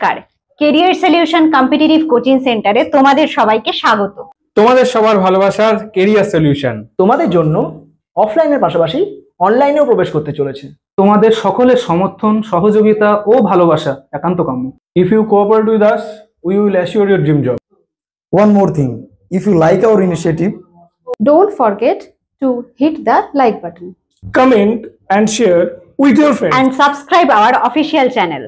নমস্কার, career solution competitive coaching সেন্টারে তোমাদের সবাইকে স্বাগত। তোমাদের সবার ভালোবাসার কেরিয়ার সলিউশন তোমাদের জন্য অফলাইনের পাশাপাশি অনলাইনেও প্রবেশ করতে চলেছে। তোমাদের সকলের সমর্থন, সহযোগিতা ও ভালোবাসা একান্ত কাম্য। If you cooperate with us, we will assure your dream job. One more thing, if you like our initiative, don't forget to hit the like button. Comment and share with your friends. And subscribe our official channel.